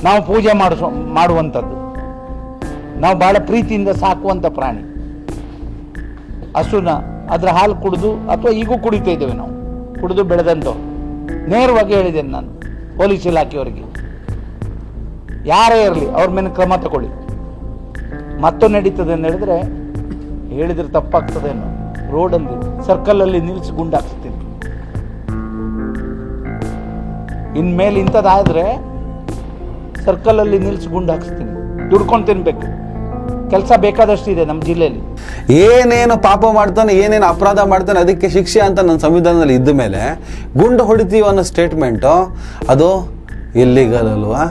ನಾವು ಪೂಜೆ ಮಾಡುವಂಥದ್ದು, ನಾವು ಭಾಳ ಪ್ರೀತಿಯಿಂದ ಸಾಕುವಂಥ ಪ್ರಾಣಿ. ಹಸುನ ಅದರ ಹಾಲು ಕುಡಿದು ಅಥವಾ ಈಗೂ ಕುಡಿತಾ ಇದ್ದೇವೆ ನಾವು, ಕುಡಿದು ಬೆಳೆದಂಥವ್ರು. ನೇರವಾಗಿ ಹೇಳಿದ್ದೇನೆ ನಾನು ಪೊಲೀಸ್ ಇಲಾಖೆಯವರಿಗೆ, ಯಾರೇ ಇರಲಿ ಅವ್ರ ಮೇಲೆ ಕ್ರಮ ತಗೊಳ್ಳಿ. ಮತ್ತೊಂದು ನಡೀತದೆ ಅಂತ ಹೇಳಿದ್ರೆ ಹೇಳಿದ್ರೆ ತಪ್ಪಾಗ್ತದೇನೋ, ರೋಡಲ್ಲಿ ಸರ್ಕಲಲ್ಲಿ ನಿಲ್ಲಿಸಿ ಗುಂಡಾಕ್ಸ್ತೀನಿ. ಇನ್ಮೇಲೆ ಇಂಥದ್ದಾದರೆ ಸರ್ಕಲಲ್ಲಿ ನಿಲ್ಲಿಸಿ ಗುಂಡು ಹಾಕ್ಸ್ತೀನಿ. ದುಡ್ಕೊಂಡು ತಿನ್ಬೇಕು. ಕೆಲಸ ಬೇಕಾದಷ್ಟಿದೆ ನಮ್ಮ ಜಿಲ್ಲೆಯಲ್ಲಿ. ಏನೇನು ಪಾಪ ಮಾಡ್ತಾನೆ, ಏನೇನು ಅಪರಾಧ ಮಾಡ್ತಾನೆ ಅದಕ್ಕೆ ಶಿಕ್ಷೆ ಅಂತ ನನ್ನ ಸಂವಿಧಾನದಲ್ಲಿ ಇದ್ದ ಮೇಲೆ ಗುಂಡು ಹೊಡಿತೀವಿ ಅನ್ನೋ ಸ್ಟೇಟ್ಮೆಂಟು ಅದು ಇಲ್ಲಿಗಲ್ ಅಲ್ವಾ,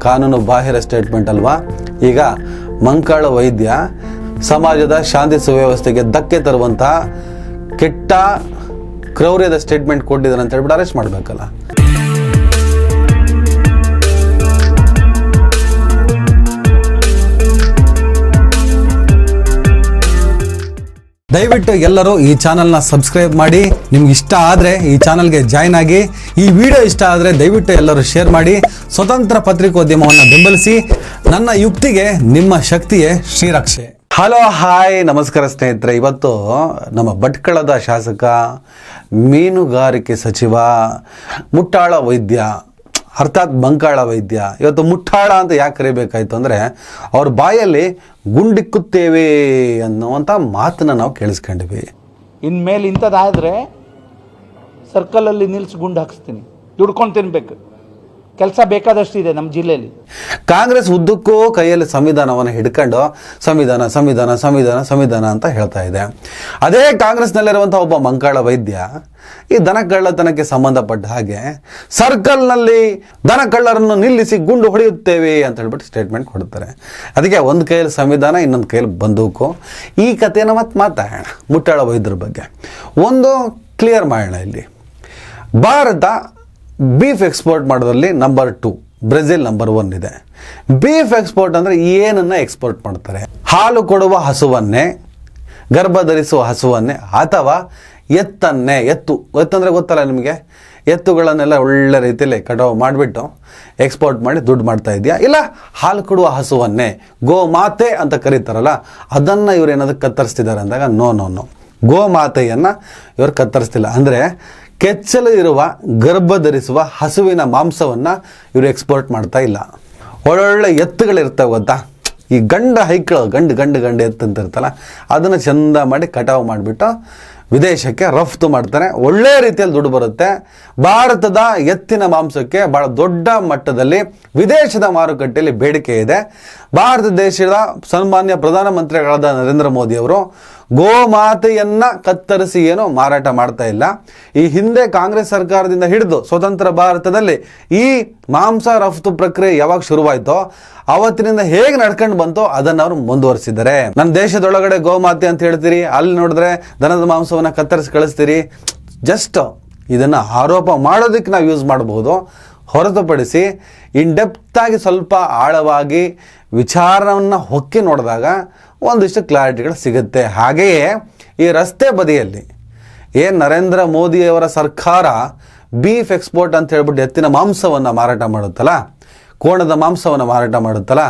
ಕಾನೂನು ಬಾಹಿರ ಸ್ಟೇಟ್ಮೆಂಟ್ ಅಲ್ವಾ. ಈಗ ಮಂಕಾಳ ವೈದ್ಯ ಸಮಾಜದ ಶಾಂತಿ ಸುವ್ಯವಸ್ಥೆಗೆ ಧಕ್ಕೆ ತರುವಂತಹ ಕೆಟ್ಟ ಕ್ರೌರ್ಯದ ಸ್ಟೇಟ್ಮೆಂಟ್ ಕೊಟ್ಟಿದ್ದಾನೆ ಅಂತ ಹೇಳ್ಬಿಟ್ಟು ಅರೆಸ್ಟ್ ಮಾಡಬೇಕಲ್ಲ. ದಯವಿಟ್ಟು ಎಲ್ಲರೂ ಈ ಚಾನಲ್ನ ಸಬ್ಸ್ಕ್ರೈಬ್ ಮಾಡಿ. ನಿಮ್ಗೆ ಇಷ್ಟ ಆದರೆ ಈ ಚಾನಲ್ಗೆ ಜಾಯ್ನ್ ಆಗಿ. ಈ ವಿಡಿಯೋ ಇಷ್ಟ ಆದರೆ ದಯವಿಟ್ಟು ಎಲ್ಲರೂ ಶೇರ್ ಮಾಡಿ. ಸ್ವತಂತ್ರ ಪತ್ರಿಕೋದ್ಯಮವನ್ನು ಬೆಂಬಲಿಸಿ. ನನ್ನ ಯುಕ್ತಿಗೆ ನಿಮ್ಮ ಶಕ್ತಿಯೇ ಶ್ರೀರಕ್ಷೆ. ಹಲೋ, ಹಾಯ್, ನಮಸ್ಕಾರ ಸ್ನೇಹಿತರೆ. ಇವತ್ತು ನಮ್ಮ ಭಟ್ಕಳದ ಶಾಸಕ, ಮೀನುಗಾರಿಕೆ ಸಚಿವ, ಮುಟ್ಟಾಳ ವೈದ್ಯ ಅರ್ಥಾತ್ ಮಂಕಾಳ ವೈದ್ಯ, ಇವತ್ತು ಮುಟ್ಟಾಳ ಅಂತ ಯಾಕೆ ಕರಿಬೇಕಾಯ್ತು ಅಂದರೆ ಅವ್ರ ಬಾಯಲ್ಲಿ ಗುಂಡಿಕ್ಕುತ್ತೇವೆ ಅನ್ನುವಂಥ ಮಾತನ್ನು ನಾವು ಕೇಳಿಸ್ಕೊಂಡಿವಿ. ಇನ್ಮೇಲೆ ಇಂಥದ್ದಾದರೆ ಸರ್ಕಲಲ್ಲಿ ನಿಲ್ಲಿಸಿ ಗುಂಡು ಹಾಕ್ಸ್ತೀನಿ. ದುಡ್ಕೊಂಡು ತಿನ್ಬೇಕು. ಕೆಲಸ ಬೇಕಾದಷ್ಟಿದೆ ನಮ್ಮ ಜಿಲ್ಲೆಯಲ್ಲಿ. ಕಾಂಗ್ರೆಸ್ ಉದ್ದಕ್ಕೂ ಕೈಯಲ್ಲಿ ಸಂವಿಧಾನವನ್ನು ಹಿಡ್ಕೊಂಡು ಸಂವಿಧಾನ ಸಂವಿಧಾನ ಸಂವಿಧಾನ ಸಂವಿಧಾನ ಅಂತ ಹೇಳ್ತಾ ಇದೆ. ಅದೇ ಕಾಂಗ್ರೆಸ್ನಲ್ಲಿರುವಂಥ ಒಬ್ಬ ಮಂಕಾಳ ವೈದ್ಯ ಈ ದನ ಕಳ್ಳತನಕ್ಕೆ ಸಂಬಂಧಪಟ್ಟ ಹಾಗೆ ಸರ್ಕಲ್ನಲ್ಲಿ ದನ ಕಳ್ಳರನ್ನು ನಿಲ್ಲಿಸಿ ಗುಂಡು ಹೊಡೆಯುತ್ತೇವೆ ಅಂತ ಹೇಳ್ಬಿಟ್ಟು ಸ್ಟೇಟ್ಮೆಂಟ್ ಕೊಡ್ತಾರೆ. ಅದಕ್ಕೆ ಒಂದು ಕೈಯಲ್ಲಿ ಸಂವಿಧಾನ, ಇನ್ನೊಂದು ಕೈಯಲ್ಲಿ ಬಂದೂಕು. ಈ ಕಥೆಯನ್ನು ಮತ್ತೆ ಮಾತಾಡೋಣ ಮುಟ್ಟಾಳ ವೈದ್ಯರ ಬಗ್ಗೆ. ಒಂದು ಕ್ಲಿಯರ್ ಮಾಡೋಣ. ಇಲ್ಲಿ ಭಾರತ ಬೀಫ್ ಎಕ್ಸ್ಪೋರ್ಟ್ ಮಾಡೋದ್ರಲ್ಲಿ ನಂಬರ್ 2, ಬ್ರೆಜಿಲ್ ನಂಬರ್ 1 ಇದೆ. ಬೀಫ್ ಎಕ್ಸ್ಪೋರ್ಟ್ ಅಂದರೆ ಏನನ್ನ ಎಕ್ಸ್ಪೋರ್ಟ್ ಮಾಡ್ತಾರೆ? ಹಾಲು ಕೊಡುವ ಹಸುವನ್ನೇ, ಗರ್ಭಧರಿಸುವ ಹಸುವನ್ನೇ, ಅಥವಾ ಎತ್ತನ್ನೇ. ಎತ್ತಂದರೆ ಗೊತ್ತಲ್ಲ ನಿಮಗೆ, ಎತ್ತುಗಳನ್ನೆಲ್ಲ ಒಳ್ಳೆ ರೀತಿಯಲ್ಲಿ ಕಟಾವು ಮಾಡಿಬಿಟ್ಟು ಎಕ್ಸ್ಪೋರ್ಟ್ ಮಾಡಿ ದುಡ್ಡು ಮಾಡ್ತಾ ಇದೆಯಾ? ಇಲ್ಲ ಹಾಲು ಕೊಡುವ ಹಸುವನ್ನೇ, ಗೋಮಾತೆ ಅಂತ ಕರೀತಾರಲ್ಲ, ಅದನ್ನು ಇವ್ರು ಏನಾದರೂ ಕತ್ತರಿಸ್ತಿದ್ದಾರೆ ಅಂದಾಗ ನೋ, ಗೋಮಾತೆಯನ್ನು ಇವರು ಕತ್ತರಿಸ್ತಿಲ್ಲ. ಅಂದರೆ ಕೆಚ್ಚಲು ಇರುವ ಗರ್ಭಧರಿಸುವ ಹಸುವಿನ ಮಾಂಸವನ್ನು ಇವರು ಎಕ್ಸ್ಪೋರ್ಟ್ ಮಾಡ್ತಾ ಇಲ್ಲ. ಒಳ್ಳೊಳ್ಳೆ ಎತ್ತುಗಳಿರ್ತವೆ ಗೊತ್ತಾ, ಈ ಹೈಕಳು ಗಂಡು ಎತ್ತು ಅಂತ ಇರ್ತಲ್ಲ, ಅದನ್ನು ಚೆಂದ ಮಾಡಿ ಕಟಾವು ಮಾಡಿಬಿಟ್ಟು ವಿದೇಶಕ್ಕೆ ರಫ್ತು ಮಾಡ್ತಾನೆ. ಒಳ್ಳೆಯ ರೀತಿಯಲ್ಲಿ ದುಡ್ಡು ಬರುತ್ತೆ. ಭಾರತದ ಎತ್ತಿನ ಮಾಂಸಕ್ಕೆ ಭಾಳ ದೊಡ್ಡ ಮಟ್ಟದಲ್ಲಿ ವಿದೇಶದ ಮಾರುಕಟ್ಟೆಯಲ್ಲಿ ಬೇಡಿಕೆ ಇದೆ. ಭಾರತ ದೇಶದ ಸನ್ಮಾನ್ಯ ಪ್ರಧಾನಮಂತ್ರಿಗಳಾದ ನರೇಂದ್ರ ಮೋದಿ ಅವರು ಗೋಮಾತೆಯನ್ನ ಕತ್ತರಿಸಿ ಏನು ಮಾರಾಟ ಮಾಡ್ತಾ ಇಲ್ಲ. ಈ ಹಿಂದೆ ಕಾಂಗ್ರೆಸ್ ಸರ್ಕಾರದಿಂದ ಹಿಡಿದು ಸ್ವತಂತ್ರ ಭಾರತದಲ್ಲಿ ಈ ಮಾಂಸ ರಫ್ತು ಪ್ರಕ್ರಿಯೆ ಯಾವಾಗ ಶುರುವಾಯಿತೋ ಅವತ್ತಿನಿಂದ ಹೇಗೆ ನಡ್ಕೊಂಡು ಬಂತೋ ಅದನ್ನು ಅವರು ಮುಂದುವರಿಸಿದ್ದಾರೆ. ನಮ್ಮ ದೇಶದೊಳಗಡೆ ಗೋಮಾತೆ ಅಂತ ಹೇಳ್ತೀರಿ, ಅಲ್ಲಿ ನೋಡಿದ್ರೆ ದನದ ಮಾಂಸವನ್ನು ಕತ್ತರಿಸಿ ಕಳಿಸ್ತೀರಿ. ಜಸ್ಟ್ ಇದನ್ನು ಆರೋಪ ಮಾಡೋದಕ್ಕೆ ನಾವು ಯೂಸ್ ಮಾಡಬಹುದು, ಹೊರತುಪಡಿಸಿ ಇನ್ಡೆಪ್ತಾಗಿ ಸ್ವಲ್ಪ ಆಳವಾಗಿ ವಿಚಾರವನ್ನು ಹೊಕ್ಕಿ ನೋಡಿದಾಗ ಒಂದಿಷ್ಟು ಕ್ಲಾರಿಟಿಗಳು ಸಿಗುತ್ತೆ. ಹಾಗೆಯೇ ಈ ರಸ್ತೆ ಬದಿಯಲ್ಲಿ ಏನು ನರೇಂದ್ರ ಮೋದಿಯವರ ಸರ್ಕಾರ ಬೀಫ್ ಎಕ್ಸ್ಪೋರ್ಟ್ ಅಂತ ಹೇಳ್ಬಿಟ್ಟು ಎತ್ತಿನ ಮಾಂಸವನ್ನು ಮಾರಾಟ ಮಾಡುತ್ತಲ್ಲ, ಕೋಣದ ಮಾಂಸವನ್ನು ಮಾರಾಟ ಮಾಡುತ್ತಲ್ಲ,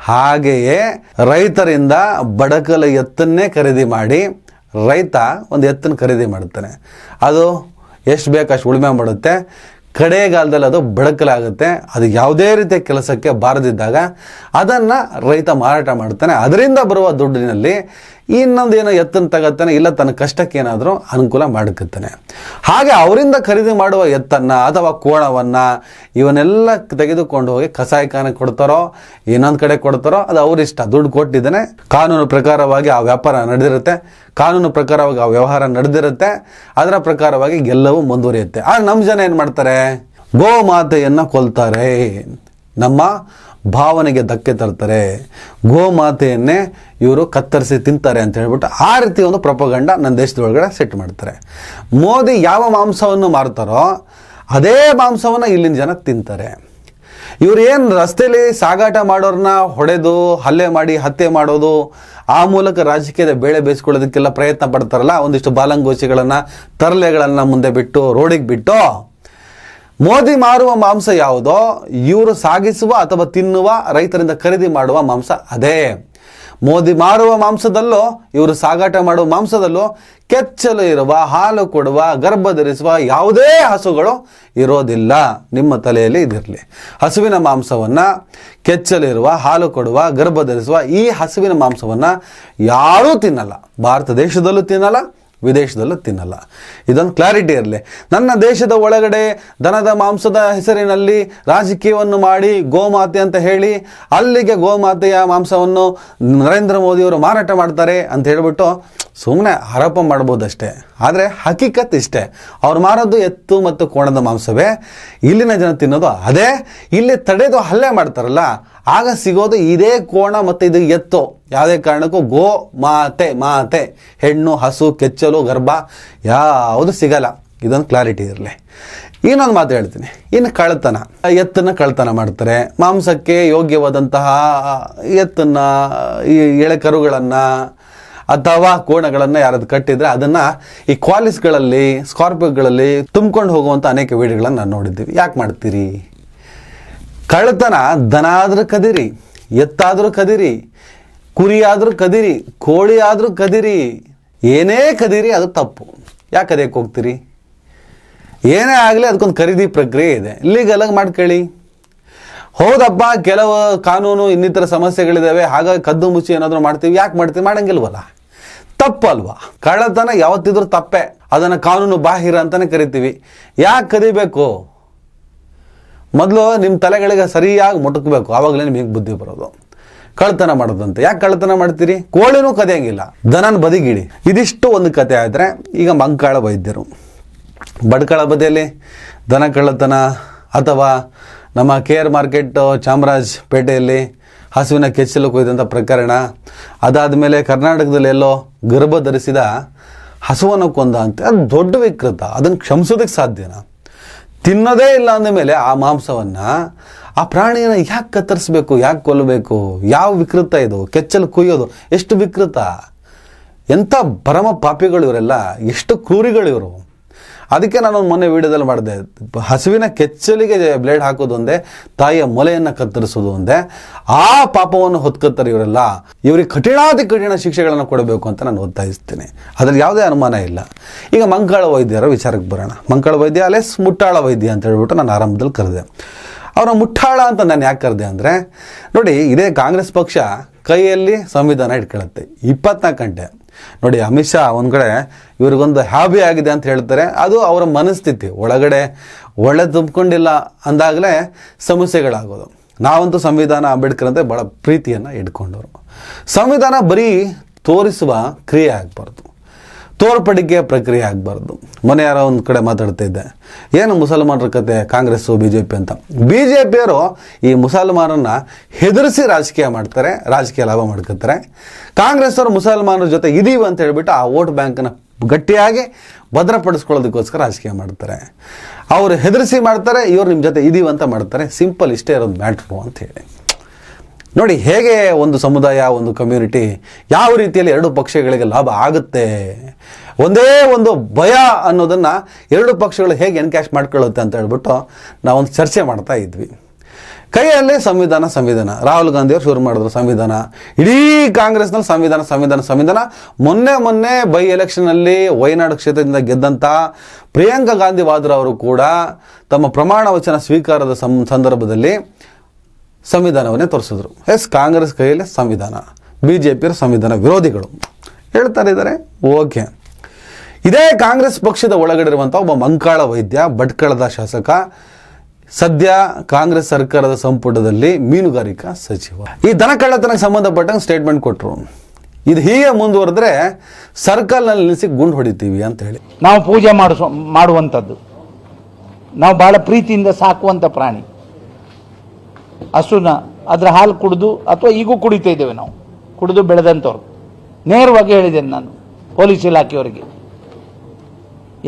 ಹಾಗೆಯೇ ರೈತರಿಂದ ಬಡಕಲ ಎತ್ತನ್ನೇ ಖರೀದಿ ಮಾಡಿ ರೈತ ಒಂದು ಎತ್ತನ್ನು ಖರೀದಿ ಮಾಡುತ್ತಾನೆ. ಅದು ಎಷ್ಟು ಬೇಕು ಅಷ್ಟು ಉಳುಮೆ ಮಾಡುತ್ತೆ. ಕಡೆಗಾಲದಲ್ಲಿ ಅದು ಬಡಕಲಾಗುತ್ತೆ. ಅದು ಯಾವುದೇ ರೀತಿಯ ಕೆಲಸಕ್ಕೆ ಬಾರದಿದ್ದಾಗ ಅದನ್ನು ರೈತ ಮಾರಾಟ ಮಾಡ್ತಾನೆ. ಅದರಿಂದ ಬರುವ ದುಡ್ಡಿನಲ್ಲಿ ಇನ್ನೊಂದು ಏನೋ ಎತ್ತನ್ನು ತಗೋತಾನೆ, ಇಲ್ಲ ತನ್ನ ಕಷ್ಟಕ್ಕೆ ಏನಾದರೂ ಅನುಕೂಲ ಮಾಡ್ಕೊತಾನೆ. ಹಾಗೆ ಅವರಿಂದ ಖರೀದಿ ಮಾಡುವ ಎತ್ತನ್ನು ಅಥವಾ ಕೋಣವನ್ನು ಇವನ್ನೆಲ್ಲ ತೆಗೆದುಕೊಂಡು ಹೋಗಿ ಕಸಾಯಿಖಾನೆ ಕೊಡ್ತಾರೋ ಇನ್ನೊಂದು ಕಡೆ ಕೊಡ್ತಾರೋ ಅದು ಅವರಿಷ್ಟ. ದುಡ್ಡು ಕೊಟ್ಟಿದ್ದಾನೆ, ಕಾನೂನು ಪ್ರಕಾರವಾಗಿ ಆ ವ್ಯಾಪಾರ ನಡೆದಿರುತ್ತೆ, ಕಾನೂನು ಪ್ರಕಾರವಾಗಿ ಆ ವ್ಯವಹಾರ ನಡೆದಿರುತ್ತೆ, ಅದರ ಪ್ರಕಾರವಾಗಿ ಎಲ್ಲವೂ ಮುಂದುವರಿಯುತ್ತೆ. ಆಗ ನಮ್ಮ ಜನ ಏನು ಮಾಡ್ತಾರೆ? ಗೋಮಾತೆಯನ್ನು ಕೊಲ್ತಾರೆ, ನಮ್ಮ ಭಾವನೆಗೆ ಧಕ್ಕೆ ತರ್ತಾರೆ, ಗೋಮಾತೆಯನ್ನೇ ಇವರು ಕತ್ತರಿಸಿ ತಿಂತಾರೆ ಅಂತ ಹೇಳ್ಬಿಟ್ಟು ಆ ರೀತಿ ಒಂದು ಪ್ರೊಪಗಂಡ ನನ್ನ ದೇಶದೊಳಗಡೆ ಸೆಟ್ ಮಾಡ್ತಾರೆ. ಮೋದಿ ಯಾವ ಮಾಂಸವನ್ನು ಮಾರ್ತಾರೋ ಅದೇ ಮಾಂಸವನ್ನು ಇಲ್ಲಿನ ಜನ ತಿಂತಾರೆ. ಇವ್ರು ಏನು ರಸ್ತೆಯಲ್ಲಿ ಸಾಗಾಟ ಮಾಡೋರನ್ನ ಹೊಡೆದು ಹಲ್ಲೆ ಮಾಡಿ ಹತ್ಯೆ ಮಾಡೋದು, ಆ ಮೂಲಕ ರಾಜಕೀಯದ ಬೇಳೆ ಬೇಯಿಸ್ಕೊಳ್ಳೋದಕ್ಕೆಲ್ಲ ಪ್ರಯತ್ನ ಪಡ್ತಾರಲ್ಲ, ಒಂದಿಷ್ಟು ಬಾಲಂಗೋಚಿಗಳನ್ನು ತರಲೆಗಳನ್ನು ಮುಂದೆ ಬಿಟ್ಟು ರೋಡಿಗೆ ಬಿಟ್ಟು ಮೋದಿ ಮಾರುವ ಮಾಂಸ ಯಾವುದೋ ಇವರು ಸಾಗಿಸುವ ಅಥವಾ ತಿನ್ನುವ ರೈತರಿಂದ ಖರೀದಿ ಮಾಡುವ ಮಾಂಸ ಅದೇ. ಮೋದಿ ಮಾರುವ ಮಾಂಸದಲ್ಲೂ ಇವರು ಸಾಗಾಟ ಮಾಡುವ ಮಾಂಸದಲ್ಲೂ ಕೆಚ್ಚಲು ಇರುವ, ಹಾಲು ಕೊಡುವ, ಗರ್ಭ ಧರಿಸುವ ಯಾವುದೇ ಹಸುಗಳು ಇರೋದಿಲ್ಲ. ನಿಮ್ಮ ತಲೆಯಲ್ಲಿ ಇದಿರಲಿ. ಹಸುವಿನ ಮಾಂಸವನ್ನು, ಕೆಚ್ಚಲಿರುವ, ಹಾಲು ಕೊಡುವ, ಗರ್ಭ ಧರಿಸುವ ಈ ಹಸುವಿನ ಮಾಂಸವನ್ನು ಯಾರೂ ತಿನ್ನಲ್ಲ. ಭಾರತ ದೇಶದಲ್ಲೂ ತಿನ್ನಲ್ಲ, ವಿದೇಶದಲ್ಲೂ ತಿನ್ನಲ್ಲ. ಇದೊಂದು ಕ್ಲಾರಿಟಿ ಇರಲಿ. ನನ್ನ ದೇಶದ ಒಳಗಡೆ ದನದ ಮಾಂಸದ ಹೆಸರಿನಲ್ಲಿ ರಾಜಕೀಯವನ್ನು ಮಾಡಿ ಗೋಮಾತೆ ಅಂತ ಹೇಳಿ ಅಲ್ಲಿಗೆ ಗೋಮಾತೆಯ ಮಾಂಸವನ್ನು ನರೇಂದ್ರ ಮೋದಿಯವರು ಮಾರಾಟ ಮಾಡ್ತಾರೆ ಅಂತ ಹೇಳ್ಬಿಟ್ಟು ಸುಮ್ಮನೆ ಆರೋಪ ಮಾಡ್ಬೋದಷ್ಟೇ. ಆದರೆ ಹಕೀಕತ್ ಇಷ್ಟೇ, ಅವ್ರು ಮಾರೋದು ಎತ್ತು ಮತ್ತು ಕೋಣದ ಮಾಂಸವೇ, ಇಲ್ಲಿನ ಜನ ತಿನ್ನೋದು ಅದೇ. ಇಲ್ಲಿ ತಡೆದು ಹಲ್ಲೆ ಮಾಡ್ತಾರಲ್ಲ, ಆಗ ಸಿಗೋದು ಇದೇ ಕೋಣ ಮತ್ತು ಇದು ಎತ್ತು. ಯಾವುದೇ ಕಾರಣಕ್ಕೂ ಗೋ ಮಾತೆ ಹೆಣ್ಣು, ಹಸು, ಕೆಚ್ಚಲು, ಗರ್ಭ ಯಾವುದು ಸಿಗಲ್ಲ. ಇದೊಂದು ಕ್ಲಾರಿಟಿ ಇರಲಿ. ಇನ್ನೊಂದು ಮಾತು ಹೇಳ್ತೀನಿ. ಇನ್ನು ಕಳ್ತನ, ಎತ್ತನ್ನು ಕಳ್ತನ ಮಾಡ್ತಾರೆ. ಮಾಂಸಕ್ಕೆ ಯೋಗ್ಯವಾದಂತಹ ಎತ್ತನ್ನು, ಈ ಎಳೆ ಕರುಗಳನ್ನು ಅಥವಾ ಕೋಣಗಳನ್ನು ಯಾರಾದ್ರು ಕಟ್ಟಿದ್ರೆ ಅದನ್ನು ಈ ಕ್ವಾಲಿಸ್ಗಳಲ್ಲಿ, ಸ್ಕಾರ್ಪಿಯೋಗಳಲ್ಲಿ ತುಂಬ್ಕೊಂಡು ಹೋಗುವಂಥ ಅನೇಕ ವಿಡಿಯೋಗಳನ್ನು ನಾನು ನೋಡಿದ್ದೀವಿ. ಯಾಕೆ ಮಾಡ್ತೀರಿ? ಕಳ್ತನ ದನ ಆದರೂ ಕದಿರಿ, ಎತ್ತಾದರೂ ಕದಿರಿ, ಕುರಿ ಆದರೂ ಕದಿರಿ, ಕೋಳಿ ಆದರೂ ಕದಿರಿ, ಏನೇ ಕದಿರಿ ಅದು ತಪ್ಪು. ಯಾಕೆ ಕದಿಯಕ್ಕೆ ಹೋಗ್ತೀರಿ? ಏನೇ ಆಗಲಿ ಅದಕ್ಕೊಂದು ಖರೀದಿ ಪ್ರಕ್ರಿಯೆ ಇದೆ. ಲೀಗಲಾಗಿ ಮಾಡ್ಕೊಳ್ಳಿ. ಹೌದಪ್ಪ, ಕೆಲವು ಕಾನೂನು ಇನ್ನಿತರ ಸಮಸ್ಯೆಗಳಿದ್ದಾವೆ, ಹಾಗಾಗಿ ಕದ್ದು ಮುಚ್ಚಿ ಏನಾದರೂ ಮಾಡ್ತೀವಿ. ಯಾಕೆ ಮಾಡ್ತೀವಿ? ಮಾಡಂಗಿಲ್ವಲ್ಲ, ತಪ್ಪಲ್ವಾ? ಕಳ್ಳತನ ಯಾವತ್ತಿದ್ರೂ ತಪ್ಪೆ. ಅದನ್ನು ಕಾನೂನು ಬಾಹಿರ ಅಂತಲೇ ಕರಿತೀವಿ. ಯಾಕೆ ಕದಿಬೇಕು? ಮೊದಲು ನಿಮ್ಮ ತಲೆಗಳಿಗೆ ಸರಿಯಾಗಿ ಮುಟುಕಬೇಕು, ಆವಾಗಲೇ ನಿಮಗೆ ಬುದ್ಧಿ ಬರೋದು. ಕಳ್ತನ ಮಾಡೋದಂತೆ ಯಾಕೆ ಕಳ್ತನ ಮಾಡ್ತೀರಿ? ಕೋಳಿನೂ ಕದಿಯಂಗಿಲ್ಲ, ದನನ ಬದಿಗಿಡಿ. ಇದಿಷ್ಟು ಒಂದು ಕತೆ ಆದರೆ, ಈಗ ಮಂಕಾಳ ವೈದ್ಯರು ಬಡ್ಕಳ ಬದಿಯಲ್ಲಿ ದನ ಕಳ್ಳತನ, ಅಥವಾ ನಮ್ಮ KR ಮಾರ್ಕೆಟ್ ಚಾಮರಾಜಪೇಟೆಯಲ್ಲಿ ಹಸುವಿನ ಕೆಚ್ಚಲು ಕೊಯ್ದಂಥ ಪ್ರಕರಣ, ಅದಾದಮೇಲೆ ಕರ್ನಾಟಕದಲ್ಲಿ ಎಲ್ಲೋ ಗರ್ಭ ಧರಿಸಿದ ಹಸುವನ್ನು ಕೊಂದ ಅಂತ, ಅದು ದೊಡ್ಡ ವಿಕೃತ. ಅದನ್ನು ಕ್ಷಮಿಸೋದಕ್ಕೆ ಸಾಧ್ಯನಾ? ತಿನ್ನೋದೇ ಇಲ್ಲ ಅಂದಮೇಲೆ ಆ ಮಾಂಸವನ್ನು, ಆ ಪ್ರಾಣಿಯನ್ನು ಯಾಕೆ ಕತ್ತರಿಸ್ಬೇಕು, ಯಾಕೆ ಕೊಲ್ಲಬೇಕು? ಯಾವ ವಿಕೃತ ಇದು? ಕೆಚ್ಚಲು ಕುಯ್ಯೋದು ಎಷ್ಟು ವಿಕೃತ! ಎಂಥ ಪರಮ ಪಾಪಿಗಳು ಇವರೆಲ್ಲ, ಎಷ್ಟು ಕ್ರೂರಿಗಳು ಇವರು. ಅದಕ್ಕೆ ನಾನು ಮೊನ್ನೆ ವಿಡಿಯೋದಲ್ಲಿ ಮಾಡಿದೆ, ಹಸುವಿನ ಕೆಚ್ಚಲಿಗೆ ಬ್ಲೇಡ್ ಹಾಕೋದು ಒಂದೇ, ತಾಯಿಯ ಮೊಲೆಯನ್ನು ಕತ್ತರಿಸೋದು ಒಂದೇ. ಆ ಪಾಪವನ್ನು ಹೊತ್ಕೊತಾರೆ ಇವರೆಲ್ಲ. ಇವರಿಗೆ ಕಠಿಣಾತಿ ಕಠಿಣ ಶಿಕ್ಷೆಗಳನ್ನು ಕೊಡಬೇಕು ಅಂತ ನಾನು ಒತ್ತಾಯಿಸ್ತೀನಿ. ಅದರಲ್ಲಿ ಯಾವುದೇ ಅನುಮಾನ ಇಲ್ಲ. ಈಗ ಮಂಕಾಳ ವೈದ್ಯರ ವಿಚಾರಕ್ಕೆ ಬರೋಣ. ಮಂಕಾಳ ವೈದ್ಯ ಅಲೆಸ್ ಮುಟ್ಟಾಳ ವೈದ್ಯ ಅಂತ ಹೇಳ್ಬಿಟ್ಟು ನಾನು ಆರಂಭದಲ್ಲಿ ಕರೆದೆ. ಅವರ ಮುಟ್ಟಾಳ ಅಂತ ನಾನು ಯಾಕೆ ಕರೆದೆ ಅಂದರೆ, ನೋಡಿ, ಇದೇ ಕಾಂಗ್ರೆಸ್ ಪಕ್ಷ ಕೈಯಲ್ಲಿ ಸಂವಿಧಾನ ಇಟ್ಕೊಳ್ಳುತ್ತೆ 24 ಗಂಟೆ. ನೋಡಿ, ಅಮಿತ್ ಶಾ ಒಂದು ಕಡೆ ಇವ್ರಿಗೊಂದು ಹ್ಯಾಬಿ ಆಗಿದೆ ಅಂತ ಹೇಳ್ತಾರೆ. ಅದು ಅವರ ಮನಸ್ಥಿತಿ. ಒಳಗಡೆ ಒಳ್ಳೆ ತುಂಬಿಕೊಂಡಿಲ್ಲ ಅಂದಾಗಲೇ ಸಮಸ್ಯೆಗಳಾಗೋದು. ನಾವಂತೂ ಸಂವಿಧಾನ, ಅಂಬೇಡ್ಕರ್ ಅಂದರೆ ಭಾಳ ಪ್ರೀತಿಯನ್ನು ಇಟ್ಕೊಂಡವರು. ಸಂವಿಧಾನ ಬರೀ ತೋರಿಸುವ ಕ್ರಿಯೆ ಆಗಬಾರ್ದು, ತೋರ್ಪಡಿಕೆ ಪ್ರಕ್ರಿಯೆ ಆಗಬಾರ್ದು. ಮೊನ್ನೆ ಯಾರೋ ಒಂದು ಕಡೆ ಮಾತಾಡ್ತಾ ಇದ್ದೆ, ಏನು ಮುಸಲ್ಮಾನರ ಕತೆ ಕಾಂಗ್ರೆಸ್ಸು BJP ಅಂತ. BJPಯವರು ಈ ಮುಸಲ್ಮಾನರನ್ನು ಹೆದರಿಸಿ ರಾಜಕೀಯ ಮಾಡ್ತಾರೆ, ರಾಜಕೀಯ ಲಾಭ ಮಾಡ್ಕೊತಾರೆ. ಕಾಂಗ್ರೆಸ್ ಅವರು ಮುಸಲ್ಮಾನರ ಜೊತೆ ಇದೀವಿ ಅಂತ ಹೇಳ್ಬಿಟ್ಟು ಆ ವೋಟ್ ಬ್ಯಾಂಕನ್ನು ಗಟ್ಟಿಯಾಗಿ ಭದ್ರಪಡಿಸ್ಕೊಳ್ಳೋದಕ್ಕೋಸ್ಕರ ರಾಜಕೀಯ ಮಾಡ್ತಾರೆ. ಅವರು ಹೆದರಿಸಿ ಮಾಡ್ತಾರೆ, ಇವರು ನಿಮ್ಮ ಜೊತೆ ಇದೀವಿ ಅಂತ ಮಾಡ್ತಾರೆ. ಸಿಂಪಲ್, ಇಷ್ಟೇ ಇರೋದು ಮ್ಯಾಟ್ರು ಅಂತ ಹೇಳಿ. ನೋಡಿ ಹೇಗೆ ಒಂದು ಸಮುದಾಯ, ಒಂದು ಕಮ್ಯುನಿಟಿ ಯಾವ ರೀತಿಯಲ್ಲಿ ಎರಡು ಪಕ್ಷಗಳಿಗೆ ಲಾಭ ಆಗುತ್ತೆ, ಒಂದೇ ಒಂದು ಭಯ ಅನ್ನೋದನ್ನು ಎರಡು ಪಕ್ಷಗಳು ಹೇಗೆ ಎನ್ಕ್ಯಾಶ್ ಮಾಡ್ಕೊಳ್ಳುತ್ತೆ ಅಂತ ಹೇಳ್ಬಿಟ್ಟು ನಾವೊಂದು ಚರ್ಚೆ ಮಾಡ್ತಾ ಇದ್ವಿ. ಕೈಯಲ್ಲೇ ಸಂವಿಧಾನ ರಾಹುಲ್ ಗಾಂಧಿಯವರು ಶುರು ಮಾಡಿದ್ರು ಸಂವಿಧಾನ. ಇಡೀ ಕಾಂಗ್ರೆಸ್ನಲ್ಲಿ ಸಂವಿಧಾನ. ಮೊನ್ನೆ ಬೈ ಎಲೆಕ್ಷನ್ನಲ್ಲಿ ವಯನಾಡು ಕ್ಷೇತ್ರದಿಂದ ಗೆದ್ದಂಥ ಪ್ರಿಯಾಂಕಾ ಗಾಂಧಿ ವಾದ್ರಾ ಅವರು ಕೂಡ ತಮ್ಮ ಪ್ರಮಾಣ ವಚನ ಸ್ವೀಕಾರದ ಸಂದರ್ಭದಲ್ಲಿ ಸಂವಿಧಾನವನ್ನೇ ತೋರಿಸಿದ್ರು. ಕಾಂಗ್ರೆಸ್ ಕೈಯಲ್ಲಿ ಸಂವಿಧಾನ, BJPಯವರು ಸಂವಿಧಾನ ವಿರೋಧಿಗಳು ಹೇಳ್ತಾ ಇದ್ದಾರೆ. ಓಕೆ, ಇದೇ ಕಾಂಗ್ರೆಸ್ ಪಕ್ಷದ ಒಳಗಡೆ ಇರುವಂಥ ಒಬ್ಬ ಮಂಕಾಳ ವೈದ್ಯ, ಭಟ್ಕಳದ ಶಾಸಕ, ಸದ್ಯ ಕಾಂಗ್ರೆಸ್ ಸರ್ಕಾರದ ಸಂಪುಟದಲ್ಲಿ ಮೀನುಗಾರಿಕಾ ಸಚಿವ, ಈ ದನ ಕಳ್ಳತನಕ್ಕೆ ಸಂಬಂಧಪಟ್ಟಂಗೆ ಸ್ಟೇಟ್ಮೆಂಟ್ ಕೊಟ್ಟರು. ಇದು ಹೀಗೆ ಮುಂದುವರೆದ್ರೆ ಸರ್ಕಲ್ನಲ್ಲಿ ನಿಲ್ಲಿಸಿ ಗುಂಡು ಹೊಡಿತೀವಿ ಅಂತ ಹೇಳಿ. ನಾವು ಪೂಜೆ ಮಾಡುವಂಥದ್ದು, ನಾವು ಬಹಳ ಪ್ರೀತಿಯಿಂದ ಸಾಕುವಂಥ ಪ್ರಾಣಿ ಹಸುನ, ಅದರ ಹಾಲು ಕುಡಿದು, ಅಥವಾ ಈಗೂ ಕುಡಿತಾ ಇದ್ದೇವೆ ನಾವು, ಕುಡಿದು ಬೆಳೆದಂಥವ್ರು. ನೇರವಾಗಿ ಹೇಳಿದ್ದೇನೆ ನಾನು ಪೊಲೀಸ್ ಇಲಾಖೆಯವರಿಗೆ,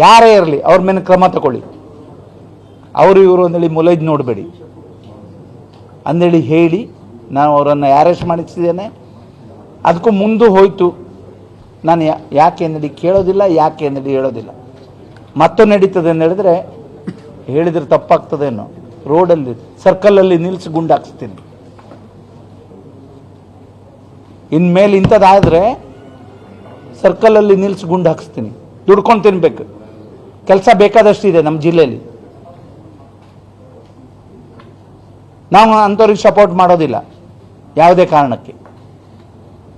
ಯಾರೇ ಇರಲಿ ಅವ್ರ ಮೇಲೆ ಕ್ರಮ ತಗೊಳ್ಳಿ. ಅವರು ಇವರು ಅಂದೇಳಿ ಮುಲೈಜ್ ನೋಡಬೇಡಿ ಅಂದೇಳಿ ಹೇಳಿ ನಾನು ಅವರನ್ನು ಅರೆಸ್ಟ್ ಮಾಡಿಸಿದ್ದೇನೆ. ಅದಕ್ಕೂ ಮುಂದೆ ಹೋಯಿತು. ನಾನು ಯಾಕೆ ಅಂದೇಳಿ ಕೇಳೋದಿಲ್ಲ, ಯಾಕೆ ಅಂದೇಳಿ ಹೇಳೋದಿಲ್ಲ. ಮತ್ತೊಂದು ನಡೀತದೆ ಅಂತ ಹೇಳಿದ್ರೆ, ಹೇಳಿದ್ರೆ ತಪ್ಪಾಗ್ತದೇನೋ. ರೋಡಲ್ಲಿ ಸರ್ಕಲಲ್ಲಿ ನಿಲ್ಲಿಸಿ ಗುಂಡು ಹಾಕ್ಸ್ತೀನಿ. ಇನ್ಮೇಲೆ ಇಂಥದ್ದಾದರೆ ಸರ್ಕಲಲ್ಲಿ ನಿಲ್ಲಿಸಿ ಗುಂಡು ಹಾಕ್ಸ್ತೀನಿ. ದುಡ್ಕೊಂಡು ತಿನ್ಬೇಕು. ಕೆಲಸ ಬೇಕಾದಷ್ಟಿದೆ ನಮ್ಮ ಜಿಲ್ಲೆಯಲ್ಲಿ. ನಾವು ಅಂಥವ್ರಿಗೆ ಸಪೋರ್ಟ್ ಮಾಡೋದಿಲ್ಲ ಯಾವುದೇ ಕಾರಣಕ್ಕೆ.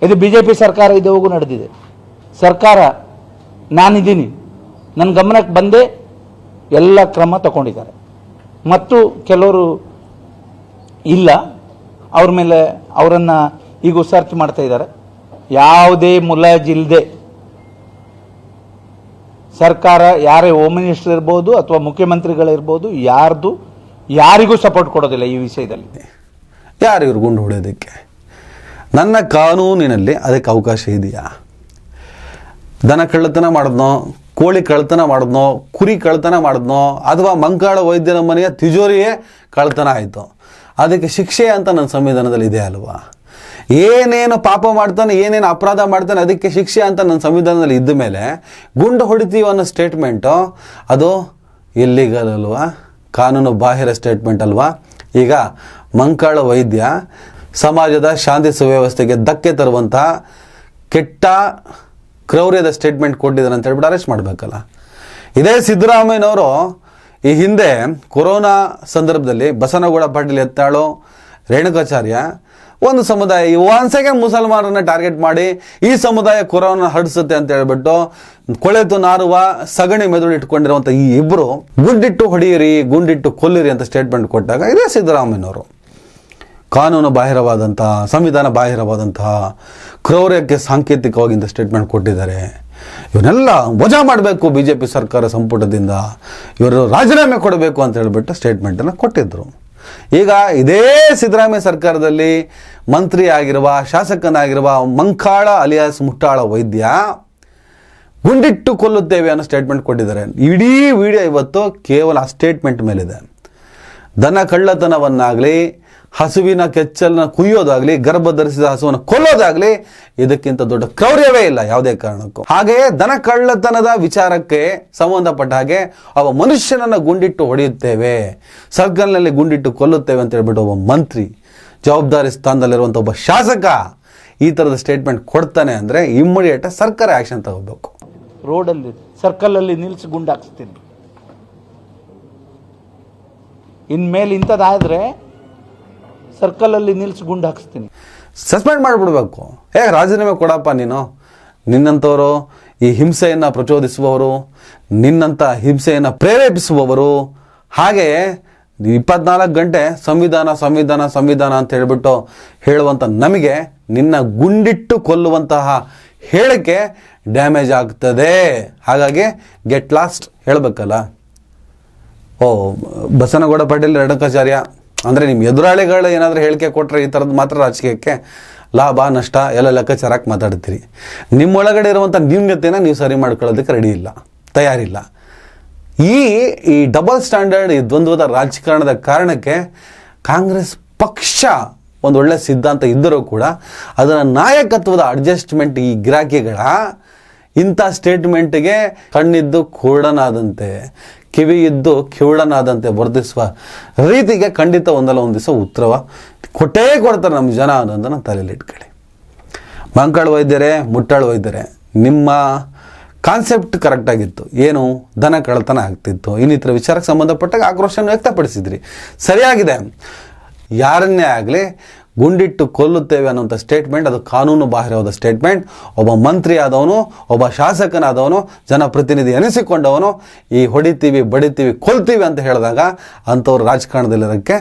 ಇದು BJP ಸರ್ಕಾರ ಇದುವರೆಗೂ ನಡೆದಿದೆ. ಸರ್ಕಾರ ನಾನಿದ್ದೀನಿ, ನನ್ನ ಗಮನಕ್ಕೆ ಬಂದೇ ಎಲ್ಲ ಕ್ರಮ ತಗೊಂಡಿದ್ದಾರೆ. ಮತ್ತು ಕೆಲವರು ಇಲ್ಲ, ಅವ್ರ ಮೇಲೆ ಅವರನ್ನು ಈಗ ಸರ್ಚ್ ಮಾಡ್ತಾ ಇದ್ದಾರೆ. ಯಾವುದೇ ಮುಲಾಜಿಲ್ಲದೆ ಸರ್ಕಾರ, ಯಾರೇ ಹೋಮ್ ಮಿನಿಸ್ಟರ್ ಇರ್ಬೋದು ಅಥವಾ ಮುಖ್ಯಮಂತ್ರಿಗಳಿರ್ಬೋದು, ಯಾರಿಗೂ ಸಪೋರ್ಟ್ ಕೊಡೋದಿಲ್ಲ ಈ ವಿಷಯದಲ್ಲಿ. ಯಾರು ಇವ್ರು ಗುಂಡು ಹೊಡೆಯೋದಕ್ಕೆ? ನನ್ನ ಕಾನೂನಿನಲ್ಲಿ ಅದಕ್ಕೆ ಅವಕಾಶ ಇದೆಯಾ? ದನ ಕಳ್ಳತನ ಮಾಡಿದ್ನೋ, ಕೋಳಿ ಕಳ್ಳತನ ಮಾಡಿದ್ನೋ, ಕುರಿ ಕಳ್ಳತನ ಮಾಡಿದ್ನೋ, ಅಥವಾ ಮಂಕಾಳ ವೈದ್ಯನ ಮನೆಯ ತಿಜೋರಿಯೇ ಕಳ್ಳತನ ಆಯಿತು, ಅದಕ್ಕೆ ಶಿಕ್ಷೆ ಅಂತ ನನ್ನ ಸಂವಿಧಾನದಲ್ಲಿ ಇದೆ ಅಲ್ವಾ? ಏನೇನು ಪಾಪ ಮಾಡ್ತಾನೆ, ಏನೇನು ಅಪರಾಧ ಮಾಡ್ತಾನೆ, ಅದಕ್ಕೆ ಶಿಕ್ಷೆ ಅಂತ ನನ್ನ ಸಂವಿಧಾನದಲ್ಲಿ ಇದ್ದ ಮೇಲೆ ಗುಂಡು ಹೊಡಿತೀವಿ ಅನ್ನೋ ಸ್ಟೇಟ್ಮೆಂಟು ಅದು ಇಲ್ಲಿಗಲ್ ಅಲ್ವಾ? ಕಾನೂನು ಬಾಹಿರ ಸ್ಟೇಟ್ಮೆಂಟ್ ಅಲ್ವಾ? ಈಗ ಮಂಕಾಳ ವೈದ್ಯ ಸಮಾಜದ ಶಾಂತಿ ಸುವ್ಯವಸ್ಥೆಗೆ ಧಕ್ಕೆ ತರುವಂಥ ಕೆಟ್ಟ ಕ್ರೌರ್ಯದ ಸ್ಟೇಟ್ಮೆಂಟ್ ಕೊಟ್ಟಿದ್ದಾರೆ ಅಂತ ಹೇಳ್ಬಿಟ್ಟು ಅರೆಸ್ಟ್ ಮಾಡಬೇಕಲ್ಲ. ಇದೇ ಸಿದ್ದರಾಮಯ್ಯನವರು ಈ ಹಿಂದೆ ಕೊರೋನಾ ಸಂದರ್ಭದಲ್ಲಿ ಬಸನಗೌಡ ಪಾಟೀಲ್ ಎತ್ತಾಳು, ರೇಣುಕಾಚಾರ್ಯ ಒಂದು ಸಮುದಾಯ, ಒಂದ್ಸಗೆ ಮುಸಲ್ಮಾನರನ್ನ ಟಾರ್ಗೆಟ್ ಮಾಡಿ ಈ ಸಮುದಾಯ ಕೊರೋನಾ ಹರಡಿಸುತ್ತೆ ಅಂತ ಹೇಳ್ಬಿಟ್ಟು ಕೊಳೆತು ನಾರುವ ಸಗಣಿ ಮೆದುಳು ಇಟ್ಕೊಂಡಿರುವಂಥ ಈ ಇಬ್ಬರು ಗುಂಡಿಟ್ಟು ಹೊಡೆಯಿರಿ, ಗುಂಡಿಟ್ಟು ಕೊಲ್ಲಿರಿ ಅಂತ ಸ್ಟೇಟ್ಮೆಂಟ್ ಕೊಟ್ಟಾಗ ಇದೇ ಸಿದ್ದರಾಮಯ್ಯನವರು ಕಾನೂನು ಬಾಹಿರವಾದಂತಹ, ಸಂವಿಧಾನ ಬಾಹಿರವಾದಂತಹ ಕ್ರೌರ್ಯಕ್ಕೆ ಸಾಂಕೇತಿಕವಾಗಿ ಇಂಥ ಸ್ಟೇಟ್ಮೆಂಟ್ ಕೊಟ್ಟಿದ್ದಾರೆ. ಇವನ್ನೆಲ್ಲ ವಜಾ ಮಾಡಬೇಕು BJP ಸರ್ಕಾರ ಸಂಪುಟದಿಂದ, ಇವರು ರಾಜೀನಾಮೆ ಕೊಡಬೇಕು ಅಂತ ಹೇಳ್ಬಿಟ್ಟು ಸ್ಟೇಟ್ಮೆಂಟನ್ನು ಕೊಟ್ಟಿದ್ದರು. ಈಗ ಇದೇ ಸಿದ್ದರಾಮಯ್ಯ ಸರ್ಕಾರದಲ್ಲಿ ಮಂತ್ರಿ ಆಗಿರುವ, ಶಾಸಕನಾಗಿರುವ ಮಂಕಾಳ ಅಲಿಯಾಸ್ ಮುಟ್ಟಾಳ ವೈದ್ಯ ಗುಂಡಿಟ್ಟು ಕೊಲ್ಲುತ್ತೇವೆ ಅನ್ನೋ ಸ್ಟೇಟ್ಮೆಂಟ್ ಕೊಟ್ಟಿದ್ದಾರೆ. ಇಡೀ ವಿಡಿಯೋ ಇವತ್ತು ಕೇವಲ ಆ ಸ್ಟೇಟ್ಮೆಂಟ್ ಮೇಲಿದೆ. ದನ ಕಳ್ಳತನವನ್ನಾಗಲಿ, ಹಸುವಿನ ಕೆಚ್ಚಲನ್ನ ಕುಯ್ಯೋದಾಗಲಿ, ಗರ್ಭ ಧರಿಸಿದ ಹಸುವನ್ನು ಕೊಲ್ಲೋದಾಗಲಿ ಇದಕ್ಕಿಂತ ದೊಡ್ಡ ಕ್ರೌರ್ಯವೇ ಇಲ್ಲ ಯಾವುದೇ ಕಾರಣಕ್ಕೂ. ಹಾಗೆಯೇ ದನ ಕಳ್ಳತನದ ವಿಚಾರಕ್ಕೆ ಸಂಬಂಧಪಟ್ಟ ಹಾಗೆ ಒಬ್ಬ ಮನುಷ್ಯನನ್ನು ಗುಂಡಿಟ್ಟು ಹೊಡೆಯುತ್ತೇವೆ, ಸರ್ಕಲ್ನಲ್ಲಿ ಗುಂಡಿಟ್ಟು ಕೊಲ್ಲುತ್ತೇವೆ ಅಂತ ಹೇಳ್ಬಿಟ್ಟು ಒಬ್ಬ ಮಂತ್ರಿ, ಜವಾಬ್ದಾರಿ ಸ್ಥಾನದಲ್ಲಿರುವಂಥ ಒಬ್ಬ ಶಾಸಕ ಈ ಥರದ ಸ್ಟೇಟ್ಮೆಂಟ್ ಕೊಡ್ತಾನೆ ಅಂದರೆ ಇಮ್ಮಿಡಿಯೇಟ್ ಸರ್ಕಾರ ಆ್ಯಕ್ಷನ್ ತಗೋಬೇಕು. ರೋಡಲ್ಲಿ ಸರ್ಕಲಲ್ಲಿ ನಿಲ್ಲಿಸಿ ಗುಂಡು ಹಾಕ್ಸ್ತೀನಿ. ಇನ್ಮೇಲೆ ಇಂಥದ್ದಾದರೆ ಸರ್ಕಲಲ್ಲಿ ನಿಲ್ಲಿಸಿ ಗುಂಡು ಹಾಕ್ಸ್ತೀನಿ. ಸಸ್ಪೆಂಡ್ ಮಾಡಿಬಿಡ್ಬೇಕು. ರಾಜೀನಾಮೆ ಕೊಡಪ್ಪ ನೀನು. ನಿನ್ನಂಥವರು ಈ ಹಿಂಸೆಯನ್ನು ಪ್ರಚೋದಿಸುವವರು, ನಿನ್ನಂಥ ಹಿಂಸೆಯನ್ನು ಪ್ರೇರೇಪಿಸುವವರು, ಹಾಗೆ 24 ಗಂಟೆ ಸಂವಿಧಾನ ಸಂವಿಧಾನ ಸಂವಿಧಾನ ಅಂತ ಹೇಳ್ಬಿಟ್ಟು ಹೇಳುವಂಥ ನಮಗೆ ನಿನ್ನ ಗುಂಡಿಟ್ಟು ಕೊಲ್ಲುವಂತಹ ಹೇಳಿಕೆ ಡ್ಯಾಮೇಜ್ ಆಗ್ತದೆ. ಹಾಗಾಗಿ ಗೆಟ್ ಲಾಸ್ಟ್ ಹೇಳಬೇಕಲ್ಲ. ಬಸನಗೌಡ ಪಾಟೀಲ್, ರೇಣುಕಾಚಾರ್ಯ ಅಂದರೆ ನಿಮ್ಮ ಎದುರಾಳಿಗಳು ಏನಾದರೂ ಹೇಳಿಕೆ ಕೊಟ್ಟರೆ ಈ ಥರದ್ದು ಮಾತ್ರ ರಾಜಕೀಯಕ್ಕೆ ಲಾಭ ನಷ್ಟ ಎಲ್ಲ ಲೆಕ್ಕಾಚಾರಕ್ಕೆ ಮಾತಾಡ್ತೀರಿ. ನಿಮ್ಮೊಳಗಡೆ ಇರುವಂಥ ನ್ಯೂನ್ಯತೆನ ನೀವು ಸರಿ ಮಾಡ್ಕೊಳ್ಳೋದಕ್ಕೆ ರೆಡಿ ಇಲ್ಲ, ತಯಾರಿಲ್ಲ. ಈ ಡಬಲ್ ಸ್ಟ್ಯಾಂಡರ್ಡ್, ಈ ದ್ವಂದ್ವದ ರಾಜಕಾರಣದ ಕಾರಣಕ್ಕೆ ಕಾಂಗ್ರೆಸ್ ಪಕ್ಷ ಒಂದು ಒಳ್ಳೆ ಸಿದ್ಧಾಂತ ಇದ್ದರೂ ಕೂಡ ಅದರ ನಾಯಕತ್ವದ ಅಡ್ಜಸ್ಟ್ಮೆಂಟ್, ಈ ಗಿರಾಕಿಗಳ ಇಂಥ ಸ್ಟೇಟ್ಮೆಂಟ್ಗೆ ಕಣ್ಣಿದ್ದು ಕುರುಡನಾದಂತೆ, ಕಿವಿ ಇದ್ದು ಕಿವುಡನಾದಂತೆ ವರ್ತಿಸುವ ರೀತಿಗೆ ಖಂಡಿತ ಒಂದಲ್ಲ ಒಂದು ದಿವಸ ಉತ್ತರವ ಕೊಟ್ಟೇ ಕೊಡ್ತಾರೆ ನಮ್ಮ ಜನ ಅನ್ನೋದನ್ನು ತಲೆಯಲ್ಲಿ ಇಟ್ಕೊಳ್ಳಿ. ಮಂಕಾಳ ವೈದ್ಯರೇ, ಮುಟ್ಟಾಳ ವೈದ್ಯರೇ, ನಿಮ್ಮ ಕಾನ್ಸೆಪ್ಟ್ ಕರೆಕ್ಟಾಗಿತ್ತು. ಏನು, ದನ ಕಳ್ಳತನ ಆಗ್ತಿತ್ತು, ಇನ್ನಿತರ ವಿಚಾರಕ್ಕೆ ಸಂಬಂಧಪಟ್ಟಾಗ ಆಕ್ರೋಶವನ್ನು ವ್ಯಕ್ತಪಡಿಸಿದ್ರಿ, ಸರಿಯಾಗಿದೆ. ಯಾರನ್ನೇ ಆಗಲಿ ಗುಂಡಿಟ್ಟು ಕೊಲ್ಲುತ್ತೇವೆ ಅನ್ನೋಂಥ ಸ್ಟೇಟ್ಮೆಂಟ್ ಅದು ಕಾನೂನು ಬಾಹಿರವಾದ ಸ್ಟೇಟ್ಮೆಂಟ್. ಒಬ್ಬ ಮಂತ್ರಿ ಆದವನು, ಒಬ್ಬ ಶಾಸಕನಾದವನು, ಜನಪ್ರತಿನಿಧಿ ಎನಿಸಿಕೊಂಡವನು ಈ ಹೊಡಿತೀವಿ, ಬಡಿತೀವಿ, ಕೊಲ್ತೀವಿ ಅಂತ ಹೇಳಿದಾಗ ಅಂಥವ್ರು ರಾಜಕಾರಣದಲ್ಲಿರೋಕ್ಕೆ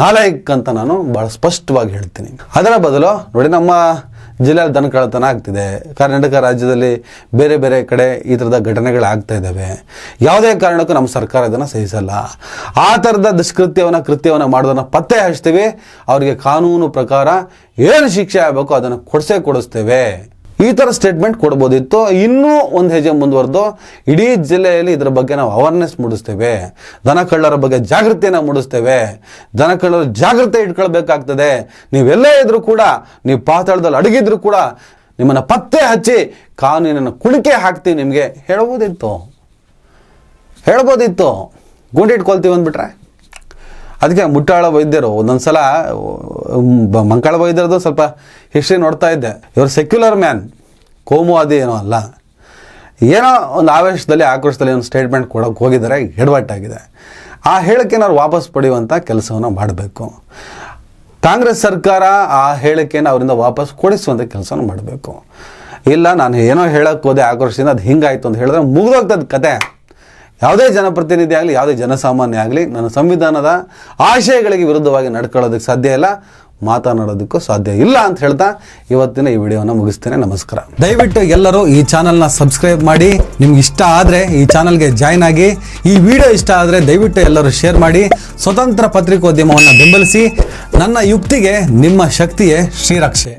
ನಾಲಾಯಕ್ ಅಂತ ನಾನು ಭಾಳ ಸ್ಪಷ್ಟವಾಗಿ ಹೇಳ್ತೀನಿ. ಅದರ ಬದಲು ನೋಡಿ, ನಮ್ಮ ಜಿಲ್ಲೆಯಲ್ಲಿ ದನ ಕಳ್ಳತನ ಆಗ್ತಿದೆ, ಕರ್ನಾಟಕ ರಾಜ್ಯದಲ್ಲಿ ಬೇರೆ ಬೇರೆ ಕಡೆ ಈ ಥರದ ಘಟನೆಗಳಾಗ್ತಾ ಇದ್ದಾವೆ. ಯಾವುದೇ ಕಾರಣಕ್ಕೂ ನಮ್ಮ ಸರ್ಕಾರ ಇದನ್ನು ಸಹಿಸಲ್ಲ. ಆ ಥರದ ದುಷ್ಕೃತ್ಯವನ್ನು, ಕೃತ್ಯವನ್ನು ಮಾಡೋದನ್ನು ಪತ್ತೆ ಹಚ್ತೀವಿ. ಅವರಿಗೆ ಕಾನೂನು ಪ್ರಕಾರ ಏನು ಶಿಕ್ಷೆ ಆಗಬೇಕು ಅದನ್ನು ಕೊಡಿಸ್ತೇವೆ. ಈ ಥರ ಸ್ಟೇಟ್ಮೆಂಟ್ ಕೊಡ್ಬೋದಿತ್ತು. ಇನ್ನೂ ಒಂದು ಹೆಜ್ಜೆ ಮುಂದುವರೆದು ಇಡೀ ಜಿಲ್ಲೆಯಲ್ಲಿ ಇದರ ಬಗ್ಗೆ ನಾವು ಅವೇರ್ನೆಸ್ ಮೂಡಿಸ್ತೇವೆ, ದನ ಕಳ್ಳರ ಬಗ್ಗೆ ಜಾಗೃತಿಯನ್ನು ಮೂಡಿಸ್ತೇವೆ, ದನ ಕಳ್ಳರು ಜಾಗೃತಿ ಇಟ್ಕೊಳ್ಬೇಕಾಗ್ತದೆ. ನೀವೆಲ್ಲೇ ಇದ್ರೂ ಕೂಡ, ನೀವು ಪಾತಾಳದಲ್ಲಿ ಅಡಗಿದ್ರು ಕೂಡ ನಿಮ್ಮನ್ನು ಪತ್ತೆ ಹಚ್ಚಿ ಕಾನೂನನ್ನು ಕುಣಿಕೆ ಹಾಕ್ತೀವಿ ನಿಮಗೆ ಹೇಳ್ಬೋದಿತ್ತು. ಗುಂಡಿಟ್ಕೊಳ್ತೀವಿ ಅಂದ್ಬಿಟ್ರೆ. ಅದಕ್ಕೆ ಮುಟ್ಟಾಳ ವೈದ್ಯರು ಒಂದೊಂದ್ಸಲ ಮಂಕಾಳ ವೈದ್ಯರದು ಸ್ವಲ್ಪ ಹಿಸ್ಟ್ರಿ ನೋಡ್ತಾ ಇದ್ದೆ. ಇವರು ಸೆಕ್ಯುಲರ್ ಮ್ಯಾನ್, ಕೋಮುವಾದಿ ಏನೋ ಅಲ್ಲ. ಏನೋ ಒಂದು ಆವೇಶದಲ್ಲಿ ಆಕ್ರೋಶದಲ್ಲಿ ಒಂದು ಸ್ಟೇಟ್ಮೆಂಟ್ ಕೊಡೋಕೆ ಹೋಗಿದ್ದಾರೆ, ಎಡವಟ್ಟಾಗಿದೆ. ಆ ಹೇಳಿಕೆನ ಅವ್ರು ವಾಪಸ್ ಪಡೆಯುವಂಥ ಕೆಲಸವನ್ನು ಮಾಡಬೇಕು. ಕಾಂಗ್ರೆಸ್ ಸರ್ಕಾರ ಆ ಹೇಳಿಕೆಯನ್ನು ಅವರಿಂದ ವಾಪಸ್ ಕೊಡಿಸುವಂಥ ಕೆಲಸವನ್ನು ಮಾಡಬೇಕು. ಇಲ್ಲ ನಾನು ಏನೋ ಹೇಳೋಕ್ಕೆ ಹೋದೆ ಆಕ್ರೋಶದಿಂದ ಅದು ಹಿಂಗಾಯ್ತು ಅಂತ ಹೇಳಿದ್ರೆ ಮುಗಿದೋಗ್ತದ ಕತೆ. ಯಾವುದೇ ಜನಪ್ರತಿನಿಧಿ ಆಗಲಿ, ಯಾವುದೇ ಜನಸಾಮಾನ್ಯ ಆಗಲಿ ನನ್ನ ಸಂವಿಧಾನದ ಆಶಯಗಳಿಗೆ ವಿರುದ್ಧವಾಗಿ ನಡ್ಕೊಳ್ಳೋದಕ್ಕೆ ಸಾಧ್ಯ ಇಲ್ಲ, ಮಾತನಾಡೋದಕ್ಕೂ ಸಾಧ್ಯ ಇಲ್ಲ ಅಂತ ಹೇಳ್ತಾ ಇವತ್ತಿನ ಈ ವಿಡಿಯೋನ ಮುಗಿಸ್ತೇನೆ. ನಮಸ್ಕಾರ. ದಯವಿಟ್ಟು ಎಲ್ಲರೂ ಈ ಚಾನಲ್ನ ಸಬ್ಸ್ಕ್ರೈಬ್ ಮಾಡಿ. ನಿಮ್ಗೆ ಇಷ್ಟ ಆದರೆ ಈ ಚಾನಲ್ಗೆ ಜಾಯ್ನ್ ಆಗಿ. ಈ ವಿಡಿಯೋ ಇಷ್ಟ ಆದರೆ ದಯವಿಟ್ಟು ಎಲ್ಲರೂ ಶೇರ್ ಮಾಡಿ. ಸ್ವತಂತ್ರ ಪತ್ರಿಕೋದ್ಯಮವನ್ನು ಬೆಂಬಲಿಸಿ. ನನ್ನ ಯುಕ್ತಿಗೆ ನಿಮ್ಮ ಶಕ್ತಿಯೇ ಶ್ರೀರಕ್ಷೆ.